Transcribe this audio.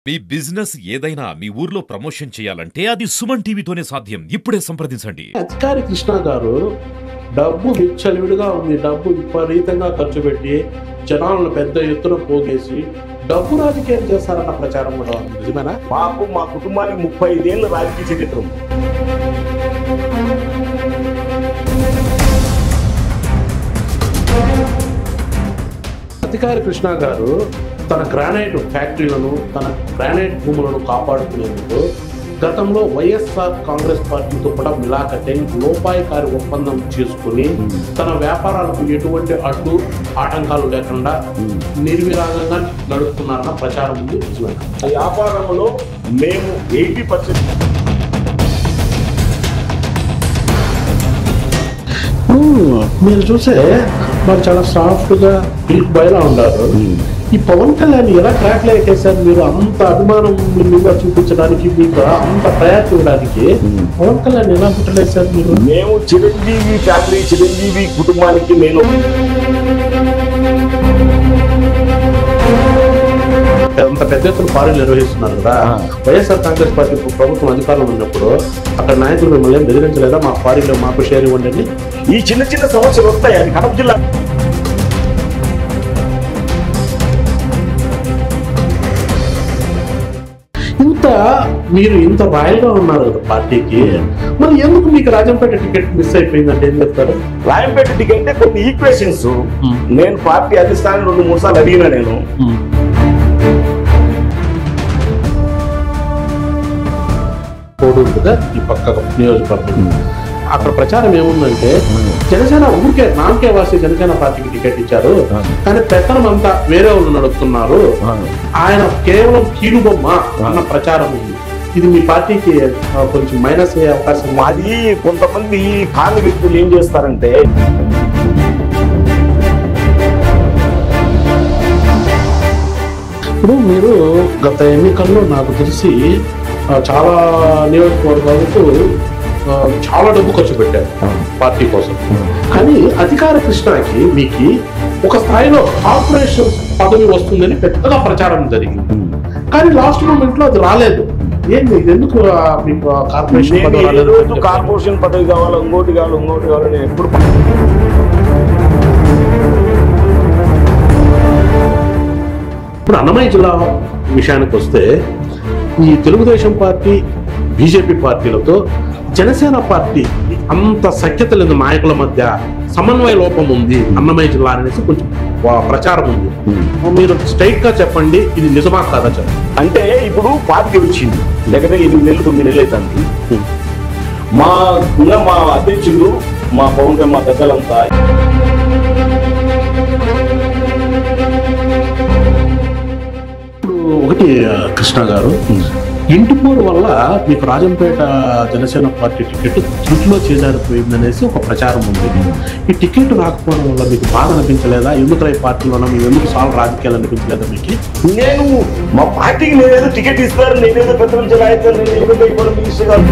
మీ business ఏదైనా మీ ఊర్లో promotion చేయాలంటే అది సుమన్ టీవీతోనే సాధ్యం. ఇప్పుడే సంప్రదించండి. అధికారి కృష్ణ గారు డబ్బు విచ్చలవిడిగా ఉంది. డబ్బు విపరీతంగా ఖర్చు పెట్టి జనాలను పెద్ద ఎత్తున పోగేసి డబ్బు రాజకీయం చేస్తారన్న ప్రచారం కూడా ఉంది. నిజమేనా? మా కుటుంబానికి 35 ఏళ్ళ రాజకీయ చరిత్ర. అధికారి కృష్ణ గారు తన గ్రానైట్ ఫ్యాక్టరీలను, తన గ్రానైట్ భూములను కాపాడుకునేందుకు గతంలో వైఎస్ఆర్ కాంగ్రెస్ పార్టీతో కూడా మిలాఖతే లోపాయికారి ఒప్పందం చేసుకుని తన వ్యాపారాలకు ఎటువంటి అడ్డు ఆటంకాలు లేకుండా నిర్విరాగంగా నడుపుతున్నారన్న ప్రచారం ఉంది. వ్యాపారంలో మేము 80% మీరు చూసే వారు చాలా సాఫ్ట్గా మిల్క్ బాయ్లా ఉన్నారు. ఈ పవన్ కళ్యాణ్ ఎలా ట్రాక్ లో ఎక్కేసారు? మీరు అంత అభిమానం మీద చూపించడానికి, మీకు అంత ప్రయారిటీ ఇవ్వడానికి పవన్ కళ్యాణ్ ఎలా పుట్టలేసారు మీరు? మేము చిరంజీవి ఫ్యామిలీ, చిరంజీవి కుటుంబానికి నేను అంత పెద్ద ఎత్తున పార్టీలు నిర్వహిస్తున్నారు కదా. వైఎస్ఆర్ కాంగ్రెస్ పార్టీ ప్రభుత్వం అధికారంలో ఉన్నప్పుడు అక్కడ నాయకులు మిమ్మల్ని ఏం బెదిరించలేదా? మా పార్టీలో మాకు షేర్ ఇవ్వండి. ఈ చిన్న చిన్న సమస్యలు వస్తాయి. అది కడప జిల్లా మీరు ఇంత రాయల్ గా ఉన్నారు కదా పార్టీకి, మరి ఎందుకు మీకు రాజంపేట టికెట్ మిస్ అయిపోయిందంటే ఏం చెప్తారు? రాయంపేట టికెట్ అంటే కొన్ని ఈక్వేషన్స్ నేను పార్టీ అధిష్టానం 2-3 సార్లు అడిగినా. నేను కోడూరు ఈ పక్క నియోజకవర్గం అక్కడ ప్రచారం ఏముందంటే జనసేన ఊరికే నామకే వాసి జనసేన పార్టీకి టికెట్ ఇచ్చారు, కానీ పెత్తనం అంతా వేరే వాళ్ళు నడుపుతున్నారు, ఆయన కేవలం కీలుబొమ్మ అన్న ప్రచారం ఉంది. ఇది మీ పార్టీకి కొంచెం మైనస్ అయ్యే అవకాశం. అది కొంతమంది కాని వ్యక్తులు ఏం చేస్తారంటే, ఇప్పుడు మీరు గత ఎన్నికల్లో నాకు తెలిసి చాలా నియోజకవర్గాలకు చాలా డబ్బు ఖర్చు పెట్టారు పార్టీ కోసం. కానీ అధికార కృష్ణకి మీకు ఒక స్థాయిలో కార్పొరేషన్ పదవి వస్తుందని పెద్దగా ప్రచారం జరిగింది, కానీ లాస్ట్ మూమెంట్ లో అది రాలేదు. ఏంటి ఎందుకు మీకు కార్పొరేషన్ పదవి రాలేదు? కార్పొరేషన్ పదవి కావాలి, ఇంకోటి కావాలి నేను ఎప్పుడు. ఇప్పుడు అన్నమయ్య జిల్లా విషయానికి వస్తే ఈ తెలుగుదేశం పార్టీ, బీజేపీ పార్టీలతో జనసేన పార్టీ అంత సఖ్యత లేదు, నాయకుల మధ్య సమన్వయ లోపం ఉంది అన్నమయ్య జిల్లా అనేసి కొంచెం ప్రచారం ఉంది. మీరు స్ట్రైట్ గా చెప్పండి, ఇది నిజమా కాదా చెప్పండి. అంటే ఇప్పుడు పార్టీ వచ్చింది దగ్గర 8 నెలలు 9 నెలలు అవుతుంది. మా అధ్యక్షుడు మా పవన్ కళ్యాణ్, మా పెద్దలంతా ఇప్పుడు ఒకటి కృష్ణ గారు, ఇంటి పోరు వల్ల మీకు రాజంపేట జనసేన పార్టీ టికెట్ త్రుటిలో చేజారిపోయిందనేసి ఒక ప్రచారం ఉంది. ఈ టికెట్ రాకపోవడం వల్ల మీకు బాధ అనిపించలేదా? ఎందుకు ఈ పార్టీలో మీరు ఎందుకు సాల్వ్ రాజకీయాలు అనిపించలేదా మీకు? నేను మా పార్టీకి నేనేదో టికెట్ ఇస్తారు, నేనేదో పెద్ద నుంచి రాయిస్తాను, నేను మినిస్టర్ గారు